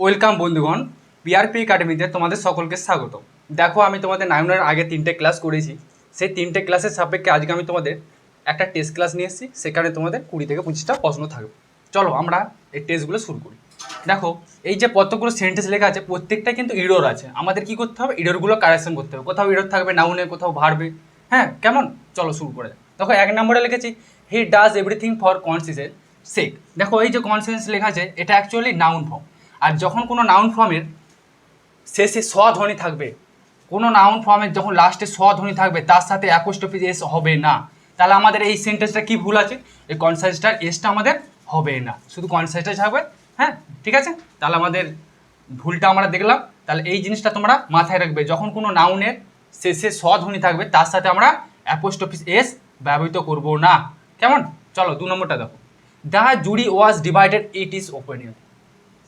Welcome বন্ধুগণ, PRP একাডেমিতে তোমাদের সকলকে স্বাগত। দেখো, আমি তোমাদের 9 আগে 3টে ক্লাস করেছি। সেই 3টে ক্লাসের সাপেক্ষে আজকে আমি তোমাদের একটা টেস্ট ক্লাস নিয়ে এসেছি। সেখানে তোমাদের 20 থেকে 25টা প্রশ্ন থাকবে। চলো আমরা এই টেস্টগুলো শুরু করি। দেখো, এই যে কতগুলো সেন্টেন্স লেখা আছে প্রত্যেকটা কিন্তু ইরর আছে। আমাদের কি করতে হবে? ইররগুলো কারেকশন করতে হবে। কোথাও ইরর থাকবে নাউনে, কোথাও ভার্বে। হ্যাঁ, কেমন? চলো শুরু করে। দেখো, 1 নম্বরে লিখেছি হি ডাজ এভরিথিং ফর কনসিসেন্স সেক। দেখো, এই যে কনসিসেন্স লেখা আছে এটা অ্যাকচুয়ালি নাউন ফর্ম। আর যখন কোনো নাউন ফর্মের শেষে স্বধ্বনি থাকবে, কোনো নাউন ফর্মের যখন লাস্টে স্বধ্বনি থাকবে তার সাথে অ্যাপোস্ট্রফি এস হবে না। তাহলে আমাদের এই সেন্টেন্সটা কি ভুল আছে? এই কনসাইজটার এসটা আমাদের হবে না, শুধু কনসাইজটা থাকবে। হ্যাঁ, ঠিক আছে। তাহলে আমাদের ভুলটা আমরা দেখলাম। তাহলে এই জিনিসটা তোমরা মাথায় রাখবে, যখন কোনো নাউনের শেষে স্বধ্বনি থাকবে তার সাথে আমরা অ্যাপোস্ট্রফি এস ব্যবহৃত করব না। কেমন? চলো 2 নম্বরটা দেখো। The jury was divided it is opinion.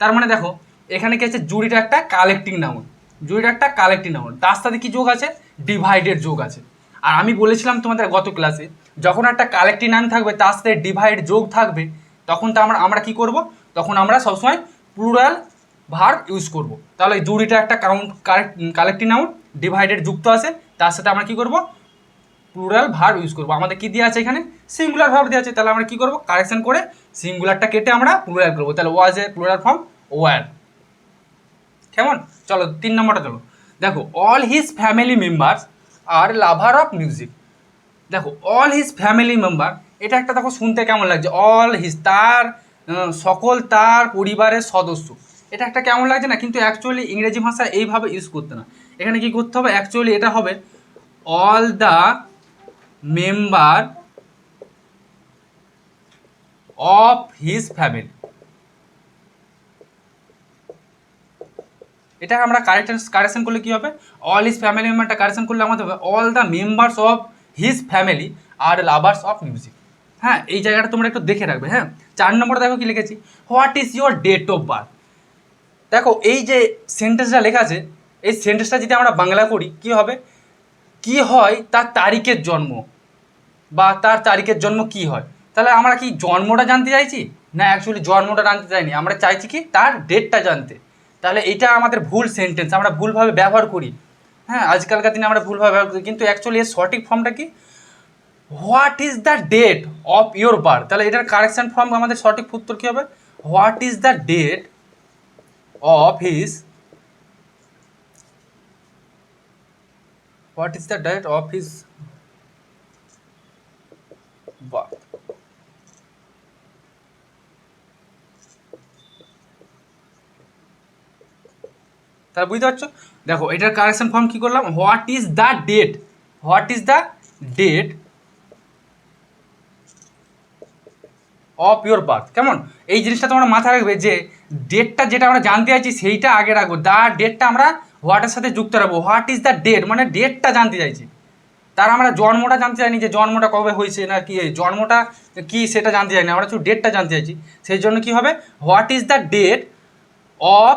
তার মানে দেখো, এখানে কি আছে? জুরিটা একটা কালেক্টিং নাউন, জুরিটা একটা কালেক্টিং নাউন, তার সাথে কি যোগ আছে? ডিভাইডেড যোগ আছে। আর আমি বলেছিলাম তোমাদের গত ক্লাসে, যখন একটা কালেক্টিং নাউন থাকবে তার সাথে ডিভাইড যোগ থাকবে, তখন তো আমরা কি করব? তখন আমরা সবসময় প্লুরাল ভার্ব ইউজ করব। তাহলে জুরিটা একটা কালেক্টিং নাউন, ডিভাইডেড যুক্ত আছে, তার সাথে আমরা কি করব? প্লুরাল ভার্ব ইউজ করবো। আমাদের কি দেওয়া আছে এখানে? সিঙ্গুলার ভার্ব দেওয়া আছে। তাহলে আমরা কি করব? কারেকশন করে সিঙ্গুলারটা কেটে আমরা প্লুরাল করবো। তাহলে ওয়াজ এ প্লুরাল ফর্ম ওয়ার। কেমন? চলো 3 নম্বরটা চলো। দেখো, all his family members are lover of music. দেখো, অল হিজ ফ্যামিলি মেম্বার, এটা একটা দেখো শুনতে কেমন লাগছে? অল হিজ, তার সকল তার পরিবারের সদস্য। এটা একটা কেমন লাগছে না? কিন্তু অ্যাকচুয়ালি ইংরেজি ভাষা এইভাবে ইউজ করতে না। এখানে কি করতে হবে? অ্যাকচুয়ালি এটা হবে all the member of his family. এটা আমরা কারেকশন করলে কি হবে? অল হিজ ফ্যামিলি মেম্বারটা কারেকশন করলে আমাদের হবে all the members of his family are lovers of music. হ্যাঁ, এই জায়গাটা তোমরা একটু দেখে রাখবে। হ্যাঁ, 4 নম্বরে দেখো কি লিখেছি, what is your date of birth. দেখো, এই যে সেন্টেন্সটা লেখা আছে, এই সেন্টেন্সটা যদি আমরা বাংলা করি কি হবে? কি হয় তার তারিখের জন্ম, বা তার তারিখের জন্ম কি হয়। তাহলে আমরা কি জন্মটা জানতে চাইছি? না, অ্যাকচুয়ালি জন্মটা জানতে চাইনি, আমরা চাইছি কি তার ডেটটা জানতে। তাহলে এইটা আমাদের ভুল সেন্টেন্স, আমরা ভুলভাবে ব্যবহার করি। হ্যাঁ, আজকালকার দিনে আমরা ভুলভাবে ব্যবহার করি, কিন্তু অ্যাকচুয়ালি এর সঠিক ফর্মটা কি? What is the date of your birth. তাহলে এটার কারেকশন ফর্ম আমাদের সঠিক উত্তর কী হবে? What is the date of his, what is the date of his birth. তাহলে বুঝতে পারছো? দেখো, এটার কারেকশন ফর্ম কী করলাম? What is the date, what is the date of your birth. কেমন? এই জিনিসটা তোমরা মাথায় রাখবে যে ডেটটা যেটা আমরা জানতে চাইছি সেইটা আগে রাখবো, দ্য ডেটটা আমরা হোয়াটের সাথে যুক্ত রাখবো। হোয়াট ইজ দ্য ডেট মানে ডেটটা জানতে চাইছি, তার আমরা জন্মটা জানতে চাইনি যে জন্মটা কবে হয়েছে না কি, জন্মটা কি সেটা জানতে চাইনি, আমরা শুধু ডেটটা জানতে চাইছি। সেই জন্য কী হবে? What is the date of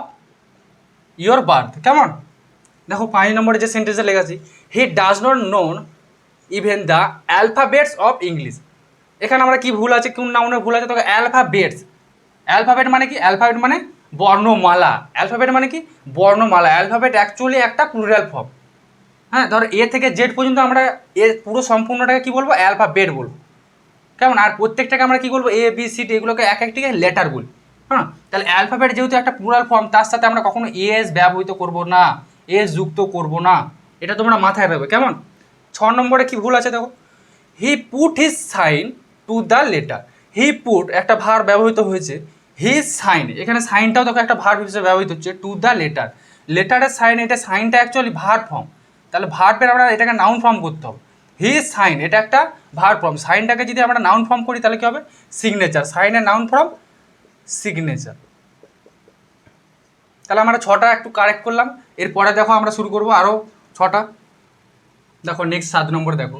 your birth. কেমন? দেখো, 5 নম্বরে যে সেন্টেন্সে লেখাছি, he does not know even the alphabets of English. এখানে আমরা কি ভুল আছে? কোন নাউনের ভুল আছে? তবে অ্যালফাবেটস, অ্যালফাবেট মানে কি? অ্যালফাবেট মানে বর্ণমালা। অ্যালফাবেট মানে কি? বর্ণমালা। অ্যালফাবেট অ্যাকচুয়ালি একটা প্লুরাল ফর্ম। হ্যাঁ, ধরো এ থেকে জেড পর্যন্ত আমরা এর পুরো সম্পূর্ণটাকে কী বলবো? অ্যালফাবেট বলবো। কেমন? আর প্রত্যেকটাকে আমরা কী বলবো? এ বি সি ডি, এগুলোকে এক একটিকে লেটার বলি। হ্যাঁ, তাহলে অ্যালফাবেট যেহেতু একটা প্লুরাল ফর্ম, তার সাথে আমরা কখনো এস ব্যবহৃত করব না, এস যুক্ত করব না। এটা তোমরা মাথায় রাখবে। কেমন? 6 নম্বরে কি ভুল আছে দেখো, he put his sign to the letter. He put একটা ভার ব্যবহৃত হয়েছে, হিজ সাইন, এখানে সাইনটাও দেখো একটা ভার হিসেবে ব্যবহৃত হচ্ছে, টু দ্য লেটার। লেটারের সাইন, এটা সাইনটা অ্যাকচুয়ালি ভার ফর্ম। তাহলে ভার্বের আমরা এটাকে নাউন ফর্ম করতে হবে। হিজ সাইন এটা একটা ভার ফর্ম, সাইনটাকে যদি আমরা নাউন ফর্ম করি তাহলে কী হবে? সিগনেচার। সাইনের নাউন ফর্ম সিগনেচার। তাহলে আমরা 6টা একটু কারেক্ট করলাম। এরপরে দেখো আমরা শুরু করবো আরও 6টা। দেখো নেক্সট 7 নম্বর দেখো,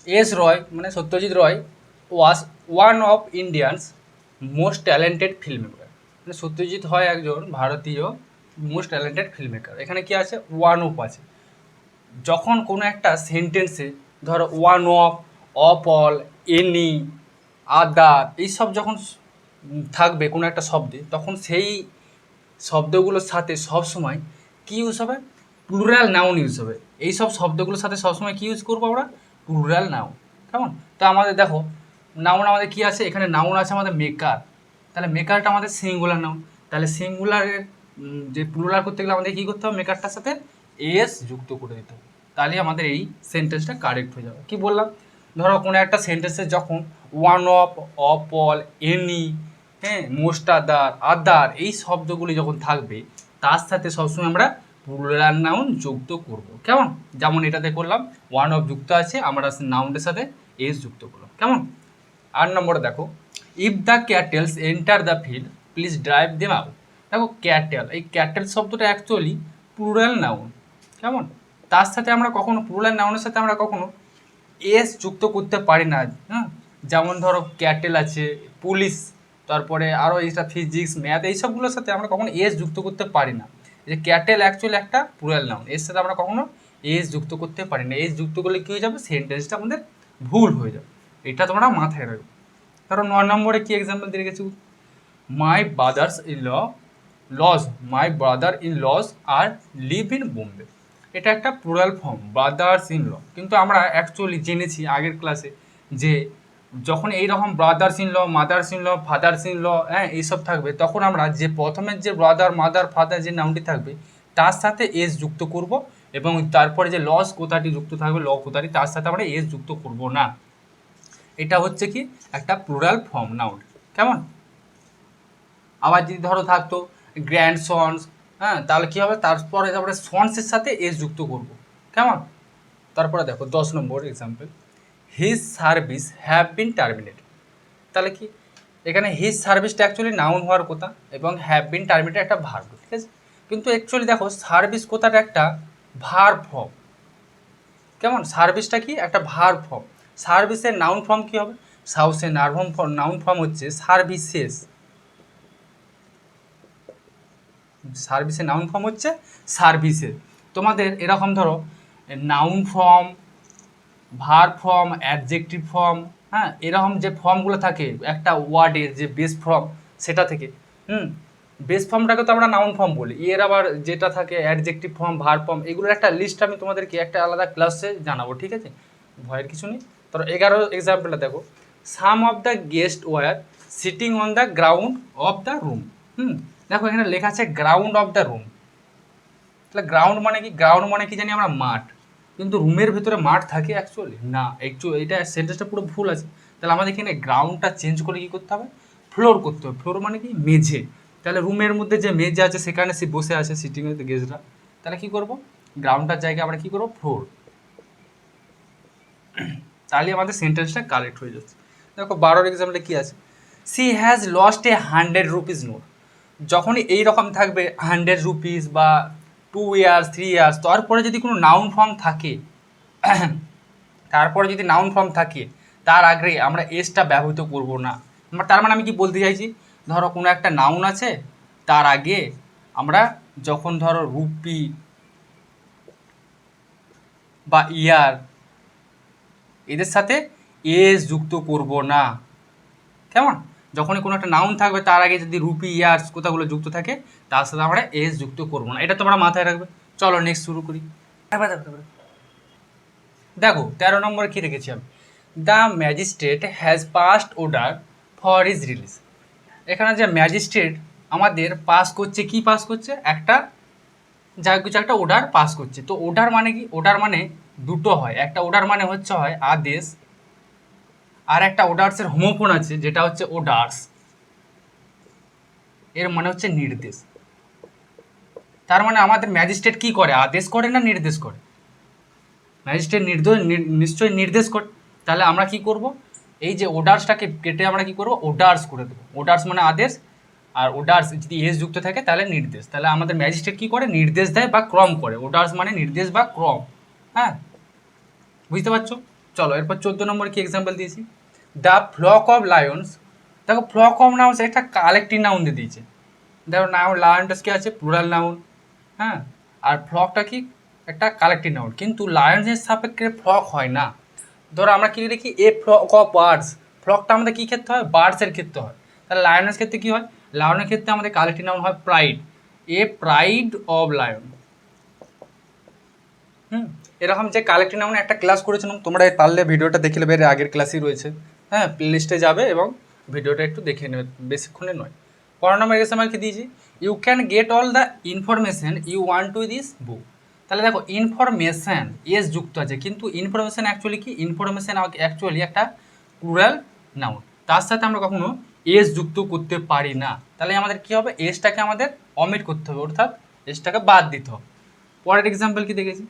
এস রয় মানে Satyajit Ray was one of Indians most talented film maker. মানে সত্যজিৎ হয় একজন ভারতীয় মোস্ট ট্যালেন্টেড ফিল্ম মেকার। এখানে কি আছে? ওয়ান অফ আছে। যখন কোনো একটা সেন্টেন্সে ধরো ওয়ান অফ অল, এনি, আদার এইসব যখন থাকবে কোনো একটা শব্দে, তখন সেই শব্দগুলোর সাথে সবসময় কী ইউজ হবে, প্লুরাল নাউন ইউজ হবে। এই সব শব্দগুলোর সাথে সবসময় কী ইউজ করবো আমরা, প্লুরাল নাউন। কেমন? তো আমাদের দেখো নাউন আমাদের কী আছে, এখানে নাউন আছে আমাদের মেকার, তাহলে মেকারটা আমাদের সিঙ্গুলার নাউন, তাহলে সিঙ্গুলারের যে প্লুরাল করতে গেলে আমাদের কী করতে হবে, মেকারটার সাথে এস যুক্ত করে দিতে হবে, তাহলে আমাদের এই সেন্টেন্সটা কারেক্ট হয়ে যাবে। কি বললাম, ধরো কোনো একটা সেন্টেন্সে যখন ওয়ান অফ, অল, এনি, হ্যাঁ, মোস্ট আদার, আদার, এই শব্দগুলি যখন থাকবে তার সাথে সবসময় আমরা প্লুরাল নাউন যুক্ত করব। কেমন? যেমন এটাতে করলাম, ওয়ান অফ যুক্ত আছে, আমরা নাউনটার সাথে এস যুক্ত করলাম। কেমন? 8 নম্বরে দেখো, if the cattles enter the field please drive them out. দেখো ক্যাটেল, এই ক্যাটেল শব্দটা অ্যাকচুয়ালি প্লুরাল নাউন। কেমন? তার সাথে আমরা কখনো প্লুরাল নাউনের সাথে আমরা কখনো এস যুক্ত করতে পারি না। হ্যাঁ, যেমন ধরো ক্যাটেল আছে, পুলিশ, তারপরে আরও এইটা ফিজিক্স, ম্যাথ, এইসবগুলোর সাথে আমরা কখনো এস যুক্ত করতে পারি না। যে ক্যাটেল অ্যাকচুয়ালি একটা প্লুরাল নাউন, এর সাথে আমরা কখনো এস যুক্ত করতে পারি না। এস যুক্ত করলে কী হয়ে যাবে, সেন্টেন্সটা আমাদের ভুল হয়ে যাবে। এটা তোমরা মাথায় রাখবে। কারণ 9 নম্বরে কি এক্সাম্পল দিয়ে রেখেছি, my brothers in law, my brother in law আর লিভ ইন বোম্বে। এটা একটা plural form, brothers in law, কিন্তু আমরা অ্যাকচুয়ালি জেনেছি আগের ক্লাসে যে যখন এইরকম brothers in law, mothers in law, fathers in law, হ্যাঁ, এইসব থাকবে, তখন আমরা যে প্রথমের যে ব্রাদার, মাদার, ফাদার যে নাউনটি থাকবে তার সাথে এস যুক্ত করব, এবং তারপরে যে লজ কোথাটি যুক্ত থাকবে, ল কোথাটি, তার সাথে আমরা এস যুক্ত করব না। এটা হচ্ছে কি একটা প্লুরাল ফর্ম নাউন। কেমন? আবার যদি ধরো থাকতো গ্র্যান্ড সন্স, হ্যাঁ, তাহলে কী হবে, তারপরে আমরা সন্সের সাথে এস যুক্ত করব। কেমন? তারপরে দেখো 10 নম্বর example, his service have been terminated. তাহলে কি, এখানে হিজ সার্ভিসটা অ্যাকচুয়ালি নাউন হওয়ার কথা, এবং হ্যাভ বিন টার্মিনেটেড একটা ভার্ব, ঠিক আছে? কিন্তু অ্যাকচুয়ালি দেখো সার্ভিস কথাটা একটা ভার্ব ফর্ম। কেমন? সার্ভিসটা কি একটা ভার্ব ফর্ম, সার্ভিসের নাউন ফর্ম কী হবে, সাউসের নাউন ফর্ম হচ্ছে সার্ভিসেস, সার্ভিসের নাউন ফর্ম হচ্ছে সার্ভিসেস। তোমাদের এরকম ধরো noun form, verb form, adjective form, হ্যাঁ, এরকম যে ফর্মগুলো থাকে একটা ওয়ার্ডের যে বেস ফর্ম সেটা থেকে, বেস ফর্মটাকে তো আমরা নাউন ফর্ম বলি, এর আবার যেটা থাকে অ্যাডজেক্টিভ ফর্ম, ভার্ব ফর্ম, এগুলোর একটা লিস্ট আমি তোমাদেরকে একটা আলাদা ক্লাসে জানাবো, ঠিক আছে? ভয়ের কিছু নেই। ধরো 11 এক্সাম্পলটা দেখো, some of the guest were sitting on the ground of the room. দেখো এখানে লেখা আছে গ্রাউন্ড অফ দ্য রুম, তাহলে গ্রাউন্ড মানে কি, গ্রাউন্ড মানে কি জানি আমরা মাঠ, কিন্তু রুমের ভিতরে মাঠ থাকে অ্যাকচুয়ালি না, এটা সেন্টেন্সটা পুরো ভুল আছে। তাহলে আমাদের এখানে গ্রাউন্ডটা চেঞ্জ করে কী করতে হবে, ফ্লোর করতে হবে। ফ্লোর মানে কি, মেঝে। তাহলে রুমের মধ্যে যে মেঝে আছে সেখানে সে বসে আছে সিটিং উইথ গেস্টরা, তাহলে কী করবো, গ্রাউন্ডটার জায়গায় আমরা কী করবো, ফ্লোর। তাহলে আমাদের সেন্টেন্সটা কারেক্ট হয়ে যাচ্ছে। দেখো 12 এক্সাম্পলে কী আছে, she has lost A 100 rupees note. যখনই এইরকম থাকবে 100 রুপিস বা 2 ইয়ার্স, 3 ইয়ার্স, তারপরে যদি কোনো নাউন ফর্ম থাকে, তারপরে যদি নাউন ফর্ম থাকে, তার আগে আমরা এসটা ব্যবহৃত করব না। তার মানে আমি কি বলতে চাইছি, ধরো কোনো একটা নাউন আছে, তার আগে আমরা যখন ধরো রুপি বা ইয়ার, এদের সাথে এস যুক্ত করব না। কেমন? যখনই কোনো একটা নাউন থাকবে তার আগে যদি রুপি, ইয়ার্স কোথাগুলো যুক্ত থাকে, তার সাথে আমরা এস যুক্ত করবো না। এটা তোমরা মাথায় রাখবে। চলো নেক্সট শুরু করি। দেখো 13 নম্বরে কী রেখেছি আমি, the magistrate has passed order for his release. এখানে যে ম্যাজিস্ট্রেট আমাদের পাস করছে, কি পাস করছে, একটা যা কিছু একটা অর্ডার পাস করছে। তো অর্ডার মানে কি, অর্ডার মানে দুটো হয়, একটা অর্ডার মানে হচ্ছে হয় আদেশ, আর একটা অর্ডার্সের হোমোফোন আছে যেটা হচ্ছে অর্ডার্স, এর মানে হচ্ছে নির্দেশ। তার মানে আমাদের ম্যাজিস্ট্রেট কি করে, আদেশ করে না নির্দেশ করে? ম্যাজিস্ট্রেট নিশ্চয়ই নির্দেশ করে। তাহলে আমরা কি করব, এই যে অর্ডার্সটাকে কেটে আমরা কি করব, অর্ডার্স করে দেবো। অর্ডার্স মানে আদেশ, আর অর্ডার্স যদি এস যুক্ত থাকে তাহলে নির্দেশ। তাহলে আমাদের ম্যাজিস্ট্রেট কি করে, নির্দেশ দেয় বা ক্রম করে। অর্ডার্স মানে নির্দেশ বা ক্রম। হ্যাঁ, বুঝতে পারছো? চলো এরপর 14 নম্বর কি এক্সাম্পল দিয়েছি, দ্য ফ্লক অফ লায়ন্স। দেখো ফ্লক অফ নাউন একটা কালেক্টিভ নাউন দিয়ে দিয়েছে। দেখো নাউন, লায়নটা কি আছে, প্লুরাল নাউন, হ্যাঁ, আর ফ্লকটা কি একটা কালেক্টিভ নাউন, কিন্তু লায়ন্সের সাপেক্ষে ফ্লক হয় না। ধরো আমরা কী দেখি, এ ফ্লক অফ বার্ডস, ফ্লকটা আমাদের কী ক্ষেত্রে হয়, বার্ডসের ক্ষেত্রে হয়। তাহলে লায়নের ক্ষেত্রে কী হয়, লায়নের ক্ষেত্রে আমাদের কালেক্টিভ নাউন হয় pride, a pride of lion. এরকম যে কালেক্টিভ নাউন একটা ক্লাস করেছিলাম, তোমরা পারলে ভিডিওটা দেখে নেবে, আগের ক্লাসই রয়েছে। হ্যাঁ, প্লে লিস্টে যাবে এবং ভিডিওটা একটু দেখে নেবে, বেশিক্ষণে নয়। 15 নম্বর এক্সাম্পল কি দিয়েছি, you can get all the information you want to this book. তাহলে দেখো ইনফরমেশান এস যুক্ত আছে, কিন্তু ইনফরমেশান অ্যাকচুয়ালি কি, ইনফরমেশান অ্যাকচুয়ালি একটা প্লুরাল নাউন, তার সাথে আমরা কখনো এস যুক্ত করতে পারি না। তাহলে আমাদের কি হবে, এসটাকে আমাদের অমিট করতে হবে, অর্থাৎ এসটাকে বাদ দিতে হবে। পরের এক্সাম্পল কি দেখেছি,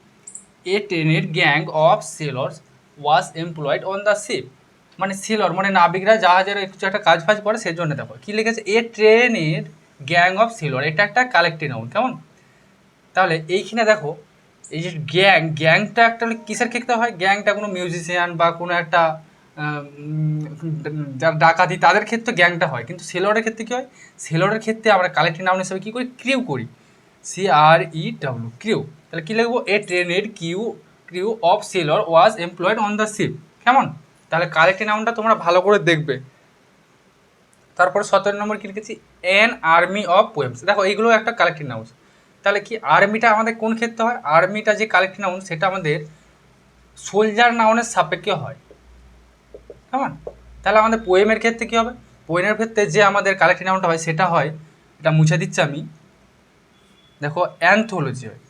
এ ট্রেনের gang of sailors was employed on the ship. মানে সেলর মানে নাবিকরা জাহাজের কিছু একটা কাজ ফাজ করে, সেজন্য দেখো কী লিখেছে, এ ট্রেনের গ্যাং অফ সেলর, এটা একটা কালেক্টিভ নাউন, কেমন। তাহলে এইখানে দেখো এই যে গ্যাংটা একটা কিসের ক্ষেত্রে হয়, গ্যাংটা কোনো মিউজিশিয়ান বা কোনো একটা যারা ডাকাতি তাদের ক্ষেত্রে গ্যাংটা হয়, কিন্তু সেলরের ক্ষেত্রে কী হয়, সেলরের ক্ষেত্রে আমরা কালেক্টিভ নাউন হিসেবে কী করি, ক্রিউ করি, CREW, ক্রিউ। তাহলে কী লিখবো, এ ট্রেনের crew of sailor was employed on the ship, কেমন। তাহলে কালেক্টিভ নাউনটা তোমরা ভালো করে দেখবে। তারপর 17 নম্বর কী লিখেছি, অ্যান আর্মি অফ পোয়েমস। দেখো এইগুলো একটা কালেক্টিভ নাউন। তাহলে কি আর্মিটা আমাদের কোন ক্ষেত্রে হয়, আর্মিটা যে কালেক্টিভ নাউন সেটা আমাদের সোলজার নাউনের সাপেক্ষে হয়, কেমন। তাহলে আমাদের পোয়েমের ক্ষেত্রে কী হবে, পোয়েমের ক্ষেত্রে যে আমাদের কালেক্টিভ নাউনটা হয় সেটা হয়, এটা মুছে দিচ্ছি আমি, দেখো অ্যানথোলজি হয়।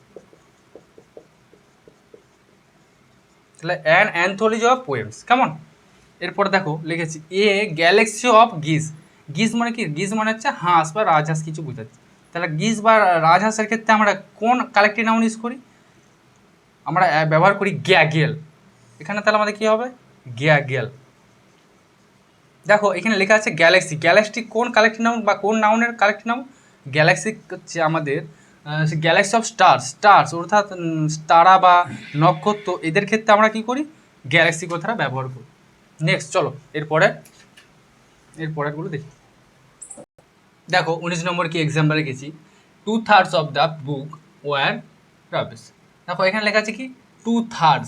তাহলে অ্যানথোলজি অফ পোয়েমস, কেমন। এরপর দেখো লিখেছি, এ গ্যালাক্সি অফ গিজ। গিজ মানে কি, গিজ মানে হচ্ছে হাঁস বা রাজহাঁস কিছু বোঝাচ্ছে। তাহলে গিজ বা রাজহাঁসের ক্ষেত্রে আমরা কোন কালেক্টিভ নাউন ইউজ করি, আমরা ব্যবহার করি গ্যাগেল। এখানে তাহলে আমাদের কী হবে, গ্যাগেল। দেখো এখানে লেখা আছে গ্যালাক্সি, গ্যালাক্সি কোন কালেক্টিভ নাউন বা কোন নাউনের কালেক্টিভ নাউন, গ্যালাক্সি হচ্ছে আমাদের গ্যালাক্সি অফ স্টার্স অর্থাৎ তারা বা নক্ষত্র, এদের ক্ষেত্রে আমরা কী করি, গ্যালাক্সি কথাটা ব্যবহার করি। নেক্সট চলো এরপরেরগুলো দেখি। দেখো 19 নম্বর কি এক্সাম্পল রেখেছি, 2/3 of the book were rubbish. দেখো এখানে লেখা আছে কি 2/3,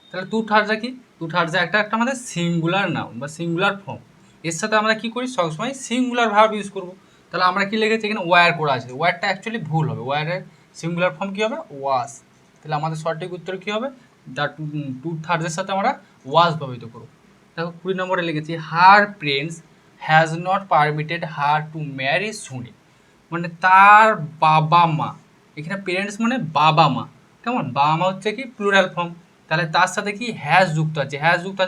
তাহলে 2/3 কি, 2/3 একটা আমাদের সিঙ্গুলার নাউন বা সিঙ্গুলার ফর্ম, এর সাথে আমরা কী করি, সবসময় সিঙ্গুলার ভার্ব ইউজ করবো। তাহলে আমরা কি লিখেছি এখানে ওয়ার করা আছে, ওয়ারটা অ্যাকচুয়ালি ভুল হবে, ওয়ারের সিঙ্গুলার ফর্ম কী হবে, ওয়াস। তাহলে আমাদের সঠিক উত্তর কী হবে, দ্য 2/3 সাথে আমরা ওয়াস ব্যবহৃত করবো। দেখো 20 নম্বরে লিখেছি, her prince has not permitted her to marry Sunny. মানে তার বাবা মা, এখানে পেরেন্টস মানে বাবা মা, কেমন, বাবা মা হচ্ছে কি প্লুরাল ফর্ম, তাহলে তার সাথে কি হ্যাজ যুক্ত আছে,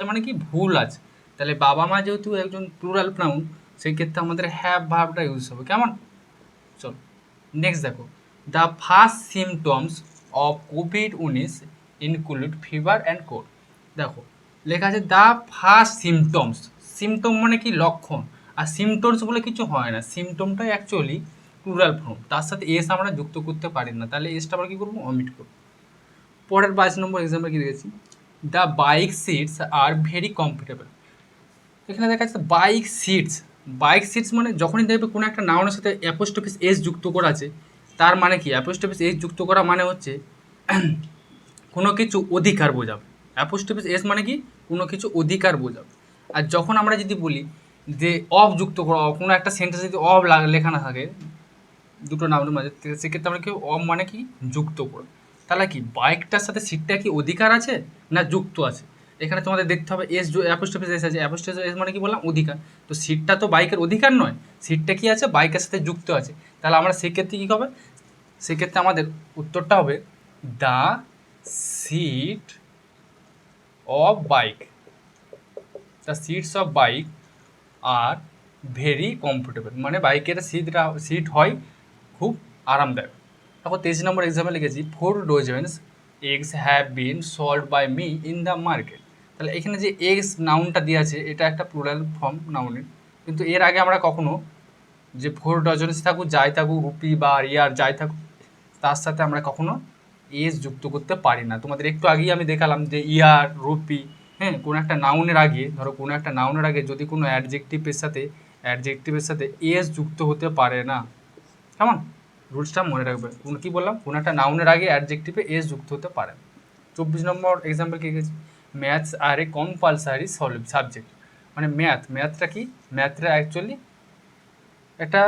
মানে কি ভুল আছে। তাহলে বাবা মা যেহেতু একজন প্লুরাল নাউন, সেই ক্ষেত্রে আমাদের হ্যাভ ভার্বটা ইউজ হবে, কেমন। চলো নেক্সট দেখো, the first symptoms of COVID-19 include fever and cold. দেখো লেখা আছে দ্য ফার্স্ট সিমটমস, সিমটম মানে কি লক্ষণ, আর সিমটমস বলে কিছু হয় না, সিমটমটাই অ্যাকচুয়ালি প্লুরাল ফর্ম, তার সাথে এস আমরা যুক্ত করতে পারি না, তাহলে এসটা আমরা কী করবো, অমিট করবো। পরের 22 নম্বর এক্সাম্পল কী দেখেছি, the bike seats are very comfortable. এখানে দেখা যাচ্ছে বাইক সিটস মানে যখনই দেখবে কোনো একটা নাউনের সাথে অ্যাপোস্ট্রফি এস যুক্ত করা আছে, তার মানে কি, অ্যাপোস্ট্রফি এস যুক্ত করা মানে হচ্ছে কোনো কিছু অধিকার বোঝাবে, অ্যাপোস্ট্রফি এস মানে কি, কোনো কিছু অধিকার বোঝাবে। আর যখন আমরা যদি বলি যে অফ যুক্ত করা, কোনো একটা সেন্টেন্সে যদি অফ লেখা না থাকে দুটো নাউনের মাঝে, সেক্ষেত্রে আমরা কি অফ মানে কি, যুক্ত করব। তাহলে কি বাইকটার সাথে সিটটা কি অধিকার আছে না যুক্ত আছে, এখানে তোমাদের দেখতে হবে এস অ্যাপোস্ট্রফি এস আছে, অ্যাপোস্ট্রফি এস মানে কি বললাম, অধিকার। তো সিটটা তো বাইকের অধিকার নয়, সিটটা কি আছে, বাইকের সাথে যুক্ত আছে। তাহলে আমরা সেক্ষেত্রে কী হবে, সেক্ষেত্রে আমাদের উত্তরটা হবে the seat of bike, the seats of bike are very comfortable, মানে বাইকের সিট হয় খুব আরামদায়ক। তারপর 23 নম্বর এক্সামে লিখেছি, 4 dozens eggs have been sold by me in the market. তাহলে এখানে যে এগস নাউনটা দেওয়া আছে এটা একটা প্লুরাল ফর্ম নাউনের, কিন্তু এর আগে আমরা কখনো যে 4 ডজনস থাকুক, যাই থাকুক, রুপি বা ইয়ার যাই থাকুক, তার সাথে আমরা কখনো এস যুক্ত করতে পারি না। তোমাদের একটু আগেই আমি দেখালাম যে ইয়ার, রুপি, হ্যাঁ, কোনো একটা নাউনের আগে, ধরো কোনো একটা নাউনের আগে যদি কোনো অ্যাডজেক্টিভের সাথে এস যুক্ত হতে পারে না, কেমন, রুলসটা মনে রাখবে। কী বললাম, কোনো একটা নাউনের আগে অ্যাডজেক্টিভে এস যুক্ত হতে পারে। 24 নম্বর এক্সাম্পল কী গেছে, maths are a compulsory subject. মানে ম্যাথটা কি, ম্যাথটা অ্যাকচুয়ালি একটা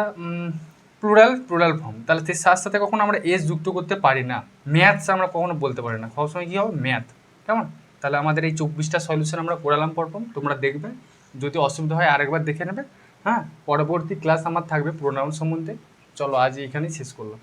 প্লুরাল ফর্ম, তাহলে সেই সাথে সাথে কখনো আমরা এস যুক্ত করতে পারি না। ম্যাথস আমরা কখনো বলতে পারি না, সবসময় কী হবে ম্যাথ, কেমন? তাহলে আমাদের এই 24টা সলিউশন আমরা করালাম পরপর, তোমরা দেখবে, যদি অসুবিধা হয় আরেকবার দেখে নেবে। হ্যাঁ, পরবর্তী ক্লাস আমার থাকবে প্রোনাউন সম্বন্ধে। চলো আজ এখানেই শেষ করলাম।